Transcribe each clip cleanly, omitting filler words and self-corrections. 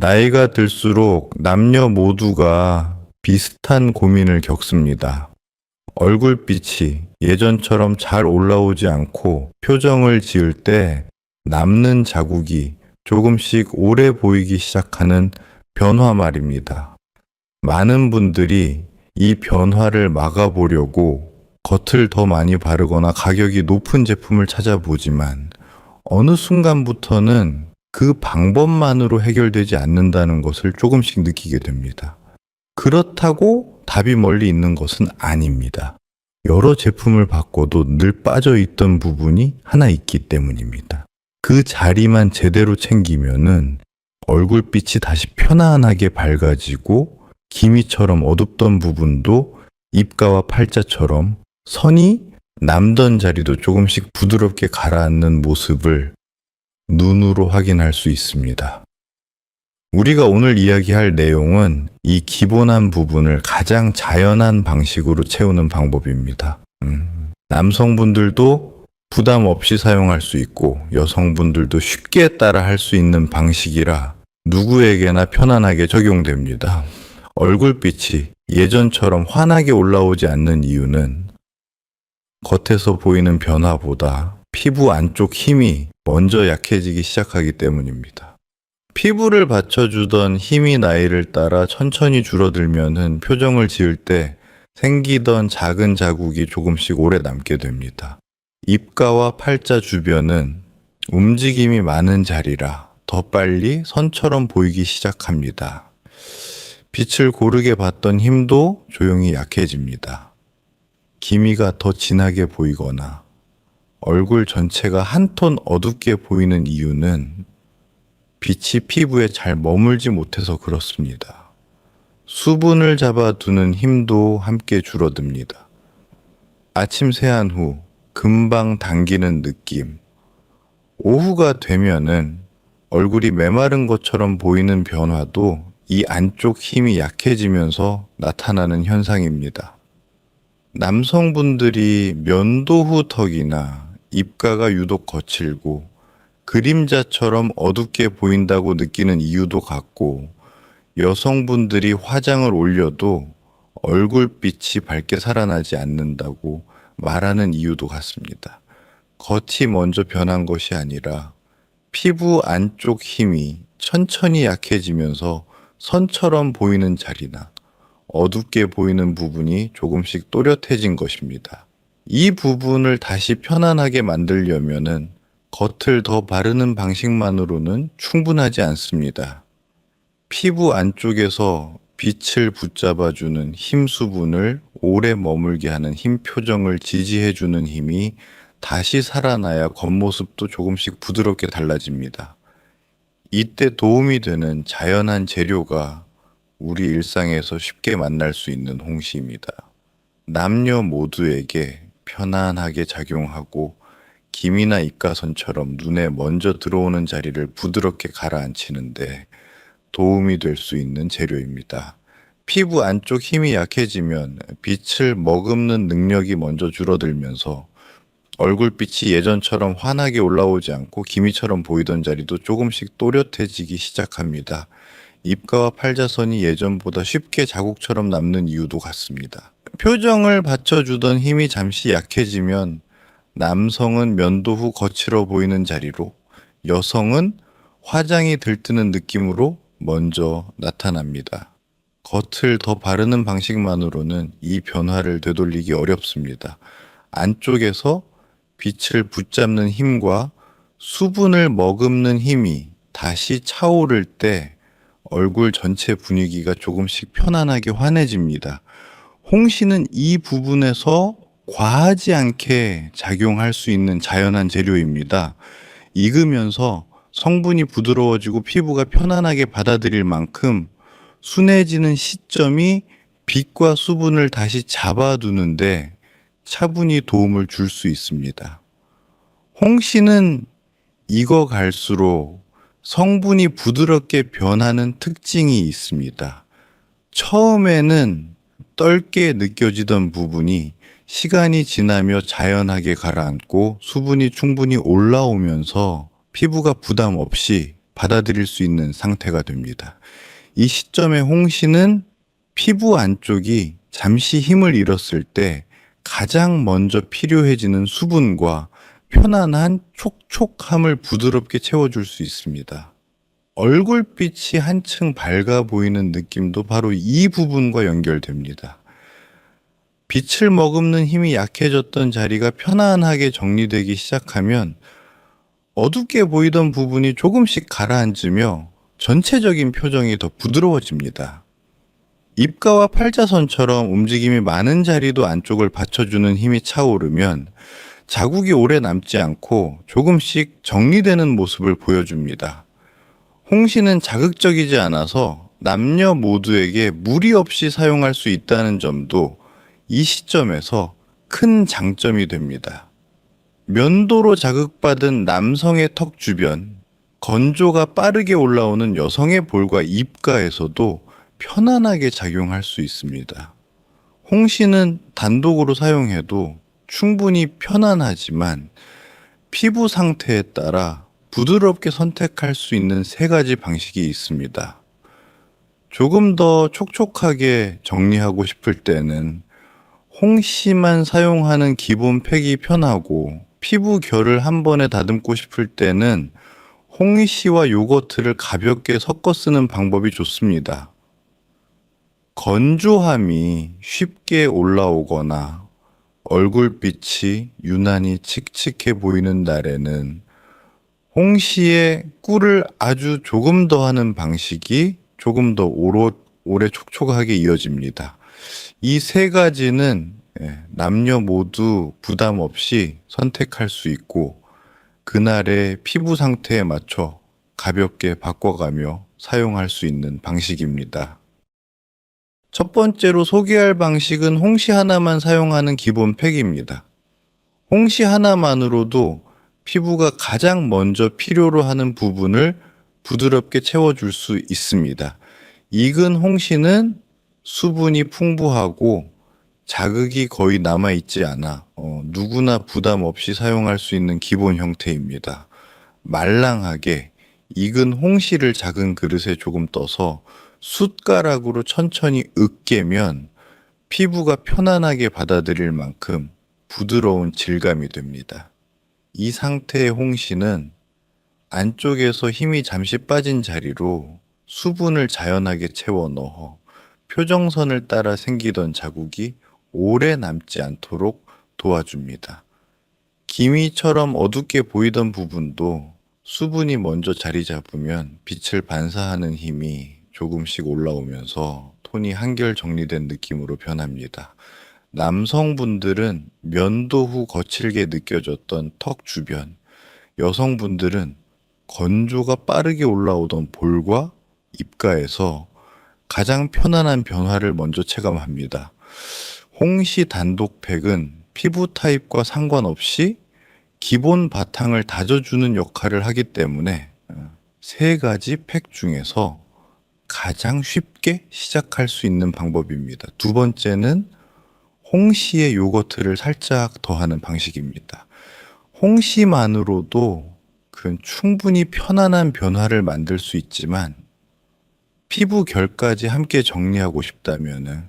나이가 들수록 남녀 모두가 비슷한 고민을 겪습니다. 얼굴빛이 예전처럼 잘 올라오지 않고 표정을 지을 때 남는 자국이 조금씩 오래 보이기 시작하는 변화 말입니다. 많은 분들이 이 변화를 막아보려고 겉을 더 많이 바르거나 가격이 높은 제품을 찾아보지만 어느 순간부터는 그 방법만으로 해결되지 않는다는 것을 조금씩 느끼게 됩니다. 그렇다고 답이 멀리 있는 것은 아닙니다. 여러 제품을 바꿔도 늘 빠져있던 부분이 하나 있기 때문입니다. 그 자리만 제대로 챙기면은 얼굴빛이 다시 편안하게 밝아지고 기미처럼 어둡던 부분도 입가와 팔자처럼 선이 남던 자리도 조금씩 부드럽게 가라앉는 모습을 눈으로 확인할 수 있습니다. 우리가 오늘 이야기할 내용은 이 기본한 부분을 가장 자연한 방식으로 채우는 방법입니다. 남성분들도 부담 없이 사용할 수 있고 여성분들도 쉽게 따라 할 수 있는 방식이라 누구에게나 편안하게 적용됩니다. 얼굴빛이 예전처럼 환하게 올라오지 않는 이유는 겉에서 보이는 변화보다 피부 안쪽 힘이 먼저 약해지기 시작하기 때문입니다. 피부를 받쳐주던 힘이 나이를 따라 천천히 줄어들면은 표정을 지을 때 생기던 작은 자국이 조금씩 오래 남게 됩니다. 입가와 팔자 주변은 움직임이 많은 자리라 더 빨리 선처럼 보이기 시작합니다. 빛을 고르게 받던 힘도 조용히 약해집니다. 기미가 더 진하게 보이거나 얼굴 전체가 한 톤 어둡게 보이는 이유는 빛이 피부에 잘 머물지 못해서 그렇습니다. 수분을 잡아두는 힘도 함께 줄어듭니다. 아침 세안 후 금방 당기는 느낌. 오후가 되면은 얼굴이 메마른 것처럼 보이는 변화도 이 안쪽 힘이 약해지면서 나타나는 현상입니다. 남성분들이 면도 후 턱이나 입가가 유독 거칠고 그림자처럼 어둡게 보인다고 느끼는 이유도 같고, 여성분들이 화장을 올려도 얼굴빛이 밝게 살아나지 않는다고 말하는 이유도 같습니다. 겉이 먼저 변한 것이 아니라 피부 안쪽 힘이 천천히 약해지면서 선처럼 보이는 자리나 어둡게 보이는 부분이 조금씩 또렷해진 것입니다. 이 부분을 다시 편안하게 만들려면은 겉을 더 바르는 방식만으로는 충분하지 않습니다. 피부 안쪽에서 빛을 붙잡아주는 힘 수분을 오래 머물게 하는 힘 표정을 지지해주는 힘이 다시 살아나야 겉모습도 조금씩 부드럽게 달라집니다. 이때 도움이 되는 자연한 재료가 우리 일상에서 쉽게 만날 수 있는 홍시입니다. 남녀 모두에게 편안하게 작용하고 기미나 입가선처럼 눈에 먼저 들어오는 자리를 부드럽게 가라앉히는데 도움이 될 수 있는 재료입니다. 피부 안쪽 힘이 약해지면 빛을 머금는 능력이 먼저 줄어들면서 얼굴빛이 예전처럼 환하게 올라오지 않고 기미처럼 보이던 자리도 조금씩 또렷해지기 시작합니다. 입가와 팔자선이 예전보다 쉽게 자국처럼 남는 이유도 같습니다. 표정을 받쳐주던 힘이 잠시 약해지면 남성은 면도 후 거칠어 보이는 자리로, 여성은 화장이 들뜨는 느낌으로 먼저 나타납니다. 겉을 더 바르는 방식만으로는 이 변화를 되돌리기 어렵습니다. 안쪽에서 빛을 붙잡는 힘과 수분을 머금는 힘이 다시 차오를 때 얼굴 전체 분위기가 조금씩 편안하게 환해집니다. 홍시는 이 부분에서 과하지 않게 작용할 수 있는 자연한 재료입니다. 익으면서 성분이 부드러워지고 피부가 편안하게 받아들일 만큼 순해지는 시점이 빛과 수분을 다시 잡아두는데 차분히 도움을 줄 수 있습니다. 홍시는 익어갈수록 성분이 부드럽게 변하는 특징이 있습니다. 처음에는 떫게 느껴지던 부분이 시간이 지나며 자연하게 가라앉고 수분이 충분히 올라오면서 피부가 부담 없이 받아들일 수 있는 상태가 됩니다. 이 시점에 홍시는 피부 안쪽이 잠시 힘을 잃었을 때 가장 먼저 필요해지는 수분과 편안한 촉촉함을 부드럽게 채워줄 수 있습니다. 얼굴빛이 한층 밝아 보이는 느낌도 바로 이 부분과 연결됩니다. 빛을 머금는 힘이 약해졌던 자리가 편안하게 정리되기 시작하면 어둡게 보이던 부분이 조금씩 가라앉으며 전체적인 표정이 더 부드러워집니다. 입가와 팔자선처럼 움직임이 많은 자리도 안쪽을 받쳐주는 힘이 차오르면 자국이 오래 남지 않고 조금씩 정리되는 모습을 보여줍니다. 홍시는 자극적이지 않아서 남녀 모두에게 무리 없이 사용할 수 있다는 점도 이 시점에서 큰 장점이 됩니다. 면도로 자극받은 남성의 턱 주변, 건조가 빠르게 올라오는 여성의 볼과 입가에서도 편안하게 작용할 수 있습니다. 홍시는 단독으로 사용해도 충분히 편안하지만 피부 상태에 따라 부드럽게 선택할 수 있는 3가지 방식이 있습니다. 조금 더 촉촉하게 정리하고 싶을 때는 홍시만 사용하는 기본 팩이 편하고 피부 결을 한 번에 다듬고 싶을 때는 홍시와 요거트를 가볍게 섞어 쓰는 방법이 좋습니다. 건조함이 쉽게 올라오거나 얼굴빛이 유난히 칙칙해 보이는 날에는 홍시에 꿀을 아주 조금 더 하는 방식이 조금 더 오래 촉촉하게 이어집니다. 이 3가지는 남녀 모두 부담 없이 선택할 수 있고 그날의 피부 상태에 맞춰 가볍게 바꿔가며 사용할 수 있는 방식입니다. 첫 번째로 소개할 방식은 홍시 하나만 사용하는 기본 팩입니다. 홍시 하나만으로도 피부가 가장 먼저 필요로 하는 부분을 부드럽게 채워줄 수 있습니다. 익은 홍시는 수분이 풍부하고 자극이 거의 남아있지 않아 누구나 부담 없이 사용할 수 있는 기본 형태입니다. 말랑하게 익은 홍시를 작은 그릇에 조금 떠서 숟가락으로 천천히 으깨면 피부가 편안하게 받아들일 만큼 부드러운 질감이 됩니다. 이 상태의 홍시는 안쪽에서 힘이 잠시 빠진 자리로 수분을 자연하게 채워 넣어 표정선을 따라 생기던 자국이 오래 남지 않도록 도와줍니다. 기미처럼 어둡게 보이던 부분도 수분이 먼저 자리 잡으면 빛을 반사하는 힘이 조금씩 올라오면서 톤이 한결 정리된 느낌으로 변합니다. 남성분들은 면도 후 거칠게 느껴졌던 턱 주변, 여성분들은 건조가 빠르게 올라오던 볼과 입가에서 가장 편안한 변화를 먼저 체감합니다. 홍시 단독팩은 피부 타입과 상관없이 기본 바탕을 다져주는 역할을 하기 때문에 3가지 팩 중에서 가장 쉽게 시작할 수 있는 방법입니다. 두 번째는 홍시에 요거트를 살짝 더하는 방식입니다. 홍시만으로도 충분히 편안한 변화를 만들 수 있지만 피부 결까지 함께 정리하고 싶다면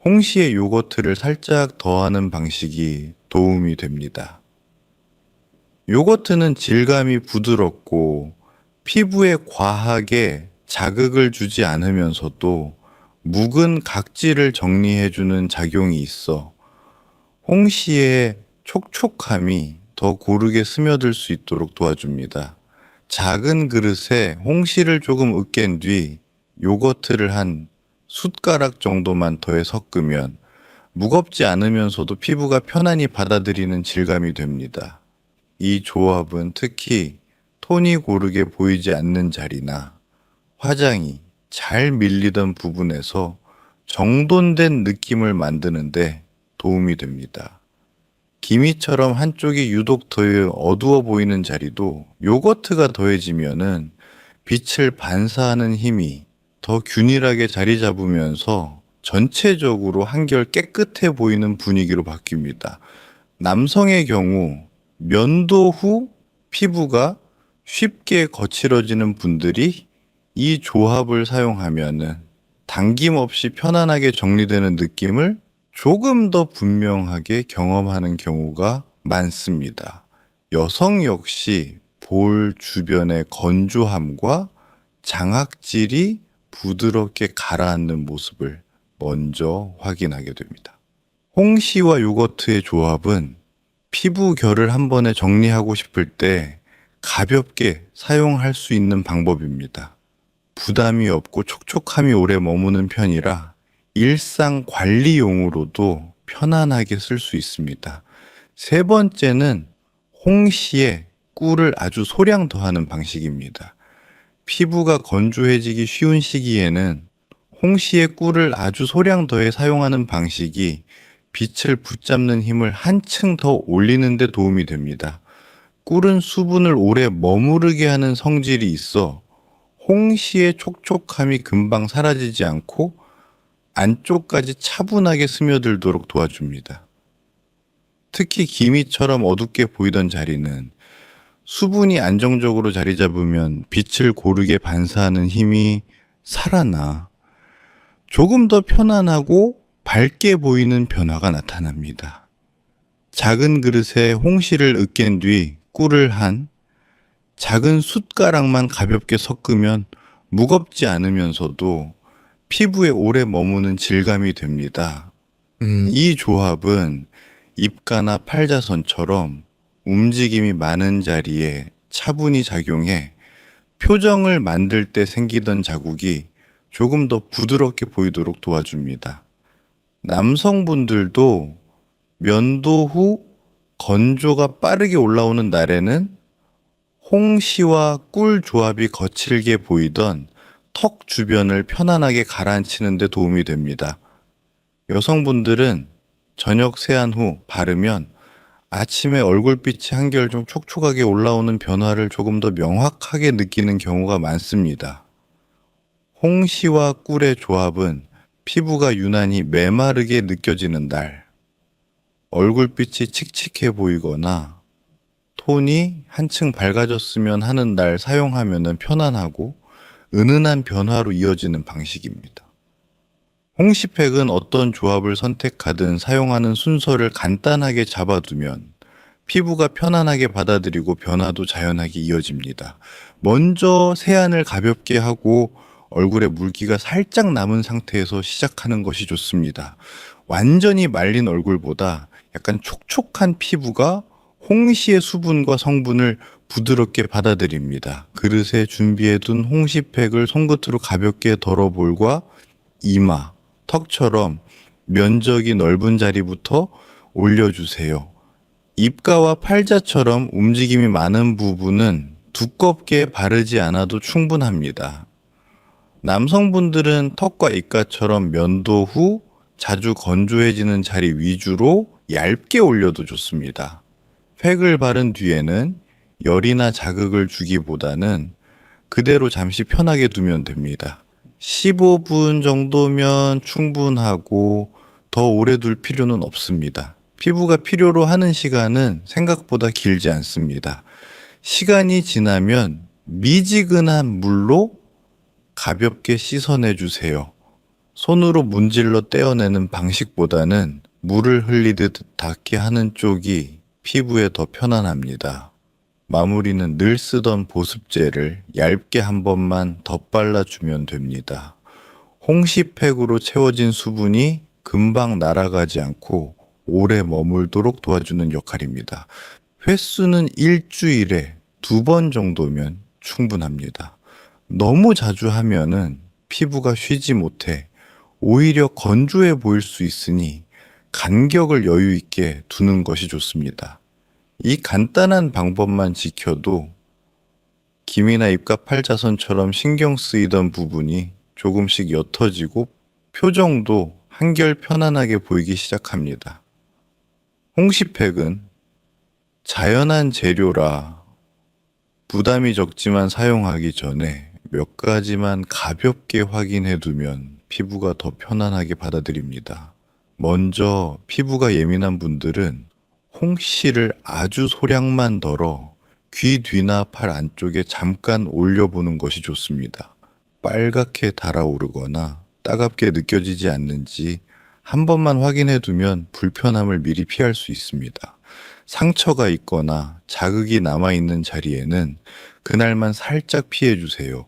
홍시에 요거트를 살짝 더하는 방식이 도움이 됩니다. 요거트는 질감이 부드럽고 피부에 과하게 자극을 주지 않으면서도 묵은 각질을 정리해주는 작용이 있어 홍시의 촉촉함이 더 고르게 스며들 수 있도록 도와줍니다. 작은 그릇에 홍시를 조금 으깬 뒤 요거트를 한 숟가락 정도만 더해 섞으면 무겁지 않으면서도 피부가 편안히 받아들이는 질감이 됩니다. 이 조합은 특히 톤이 고르게 보이지 않는 자리나 화장이 잘 밀리던 부분에서 정돈된 느낌을 만드는데 도움이 됩니다. 기미처럼 한쪽이 유독 더 어두워 보이는 자리도 요거트가 더해지면은 빛을 반사하는 힘이 더 균일하게 자리 잡으면서 전체적으로 한결 깨끗해 보이는 분위기로 바뀝니다. 남성의 경우 면도 후 피부가 쉽게 거칠어지는 분들이 이 조합을 사용하면은 당김없이 편안하게 정리되는 느낌을 조금 더 분명하게 경험하는 경우가 많습니다. 여성 역시 볼 주변의 건조함과 장악질이 부드럽게 가라앉는 모습을 먼저 확인하게 됩니다. 홍시와 요거트의 조합은 피부 결을 한 번에 정리하고 싶을 때 가볍게 사용할 수 있는 방법입니다. 부담이 없고 촉촉함이 오래 머무는 편이라 일상 관리용으로도 편안하게 쓸 수 있습니다. 세 번째는 홍시에 꿀을 아주 소량 더하는 방식입니다. 피부가 건조해지기 쉬운 시기에는 홍시에 꿀을 아주 소량 더해 사용하는 방식이 빛을 붙잡는 힘을 한층 더 올리는 데 도움이 됩니다. 꿀은 수분을 오래 머무르게 하는 성질이 있어 홍시의 촉촉함이 금방 사라지지 않고 안쪽까지 차분하게 스며들도록 도와줍니다. 특히 기미처럼 어둡게 보이던 자리는 수분이 안정적으로 자리 잡으면 빛을 고르게 반사하는 힘이 살아나 조금 더 편안하고 밝게 보이는 변화가 나타납니다. 작은 그릇에 홍시를 으깬 뒤 꿀을 한 작은 숟가락만 가볍게 섞으면 무겁지 않으면서도 피부에 오래 머무는 질감이 됩니다. 이 조합은 입가나 팔자선처럼 움직임이 많은 자리에 차분히 작용해 표정을 만들 때 생기던 자국이 조금 더 부드럽게 보이도록 도와줍니다. 남성분들도 면도 후 건조가 빠르게 올라오는 날에는 홍시와 꿀 조합이 거칠게 보이던 턱 주변을 편안하게 가라앉히는 데 도움이 됩니다. 여성분들은 저녁 세안 후 바르면 아침에 얼굴빛이 한결 좀 촉촉하게 올라오는 변화를 조금 더 명확하게 느끼는 경우가 많습니다. 홍시와 꿀의 조합은 피부가 유난히 메마르게 느껴지는 날, 얼굴빛이 칙칙해 보이거나 톤이 한층 밝아졌으면 하는 날 사용하면 편안하고 은은한 변화로 이어지는 방식입니다. 홍시팩은 어떤 조합을 선택하든 사용하는 순서를 간단하게 잡아두면 피부가 편안하게 받아들이고 변화도 자연하게 이어집니다. 먼저 세안을 가볍게 하고 얼굴에 물기가 살짝 남은 상태에서 시작하는 것이 좋습니다. 완전히 말린 얼굴보다 약간 촉촉한 피부가 홍시의 수분과 성분을 부드럽게 받아들입니다. 그릇에 준비해둔 홍시팩을 손끝으로 가볍게 덜어볼과 이마, 턱처럼 면적이 넓은 자리부터 올려주세요. 입가와 팔자처럼 움직임이 많은 부분은 두껍게 바르지 않아도 충분합니다. 남성분들은 턱과 입가처럼 면도 후 자주 건조해지는 자리 위주로 얇게 올려도 좋습니다. 팩을 바른 뒤에는 열이나 자극을 주기보다는 그대로 잠시 편하게 두면 됩니다. 15분 정도면 충분하고 더 오래 둘 필요는 없습니다. 피부가 필요로 하는 시간은 생각보다 길지 않습니다. 시간이 지나면 미지근한 물로 가볍게 씻어내 주세요. 손으로 문질러 떼어내는 방식보다는 물을 흘리듯 닿게 하는 쪽이 피부에 더 편안합니다. 마무리는 늘 쓰던 보습제를 얇게 한 번만 덧발라주면 됩니다. 홍시팩으로 채워진 수분이 금방 날아가지 않고 오래 머물도록 도와주는 역할입니다. 횟수는 일주일에 2번 정도면 충분합니다. 너무 자주 하면은 피부가 쉬지 못해 오히려 건조해 보일 수 있으니 간격을 여유 있게 두는 것이 좋습니다. 이 간단한 방법만 지켜도 기미나 입가 팔자선처럼 신경 쓰이던 부분이 조금씩 옅어지고 표정도 한결 편안하게 보이기 시작합니다. 홍시팩은 자연한 재료라 부담이 적지만 사용하기 전에 몇 가지만 가볍게 확인해 두면 피부가 더 편안하게 받아들입니다. 먼저 피부가 예민한 분들은 홍시를 아주 소량만 덜어 귀 뒤나 팔 안쪽에 잠깐 올려보는 것이 좋습니다. 빨갛게 달아오르거나 따갑게 느껴지지 않는지 한 번만 확인해 두면 불편함을 미리 피할 수 있습니다. 상처가 있거나 자극이 남아있는 자리에는 그날만 살짝 피해 주세요.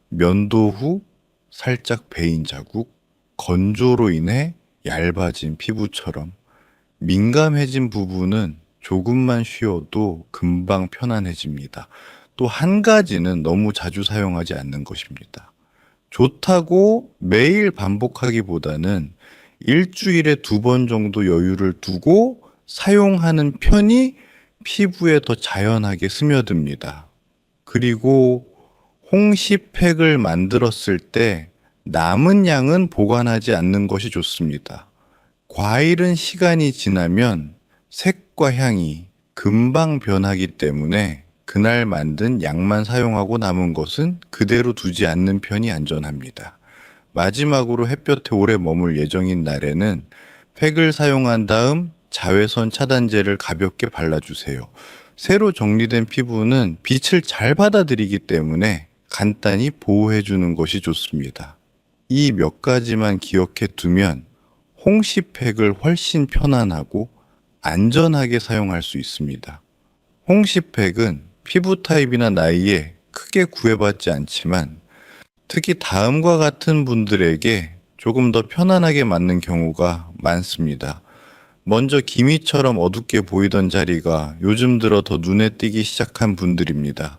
면도 후 살짝 베인 자국, 건조로 인해 얇아진 피부처럼 민감해진 부분은 조금만 쉬어도 금방 편안해집니다. 또 한 가지는 너무 자주 사용하지 않는 것입니다. 좋다고 매일 반복하기보다는 일주일에 2번 정도 여유를 두고 사용하는 편이 피부에 더 자연하게 스며듭니다. 그리고 홍시팩을 만들었을 때 남은 양은 보관하지 않는 것이 좋습니다. 과일은 시간이 지나면 색과 향이 금방 변하기 때문에 그날 만든 양만 사용하고 남은 것은 그대로 두지 않는 편이 안전합니다. 마지막으로 햇볕에 오래 머물 예정인 날에는 팩을 사용한 다음 자외선 차단제를 가볍게 발라주세요. 새로 정리된 피부는 빛을 잘 받아들이기 때문에 간단히 보호해주는 것이 좋습니다. 이 몇 가지만 기억해 두면 홍시팩을 훨씬 편안하고 안전하게 사용할 수 있습니다. 홍시팩은 피부 타입이나 나이에 크게 구애받지 않지만 특히 다음과 같은 분들에게 조금 더 편안하게 맞는 경우가 많습니다. 먼저 기미처럼 어둡게 보이던 자리가 요즘 들어 더 눈에 띄기 시작한 분들입니다.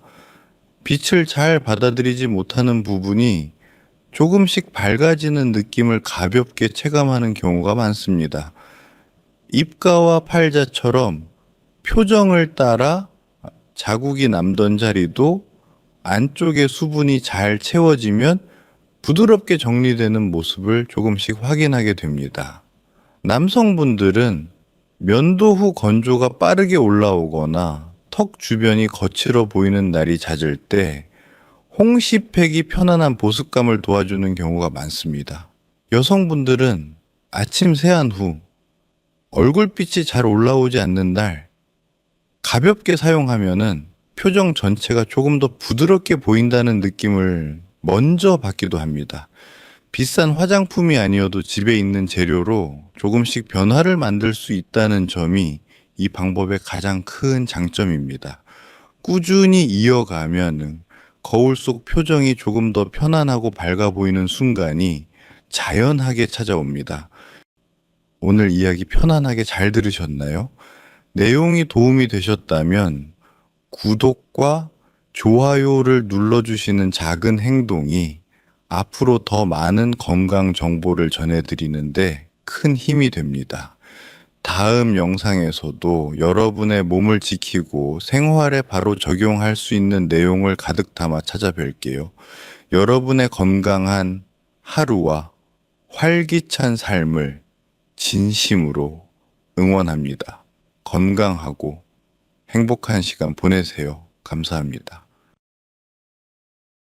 빛을 잘 받아들이지 못하는 부분이 조금씩 밝아지는 느낌을 가볍게 체감하는 경우가 많습니다. 입가와 팔자처럼 표정을 따라 자국이 남던 자리도 안쪽에 수분이 잘 채워지면 부드럽게 정리되는 모습을 조금씩 확인하게 됩니다. 남성분들은 면도 후 건조가 빠르게 올라오거나 턱 주변이 거칠어 보이는 날이 잦을 때 홍시팩이 편안한 보습감을 도와주는 경우가 많습니다. 여성분들은 아침 세안 후 얼굴빛이 잘 올라오지 않는 날 가볍게 사용하면은 표정 전체가 조금 더 부드럽게 보인다는 느낌을 먼저 받기도 합니다. 비싼 화장품이 아니어도 집에 있는 재료로 조금씩 변화를 만들 수 있다는 점이 이 방법의 가장 큰 장점입니다. 꾸준히 이어가면 거울 속 표정이 조금 더 편안하고 밝아 보이는 순간이 자연하게 찾아옵니다. 오늘 이야기 편안하게 잘 들으셨나요? 내용이 도움이 되셨다면 구독과 좋아요를 눌러주시는 작은 행동이 앞으로 더 많은 건강 정보를 전해드리는데 큰 힘이 됩니다. 다음 영상에서도 여러분의 몸을 지키고 생활에 바로 적용할 수 있는 내용을 가득 담아 찾아뵐게요. 여러분의 건강한 하루와 활기찬 삶을 진심으로 응원합니다. 건강하고 행복한 시간 보내세요. 감사합니다.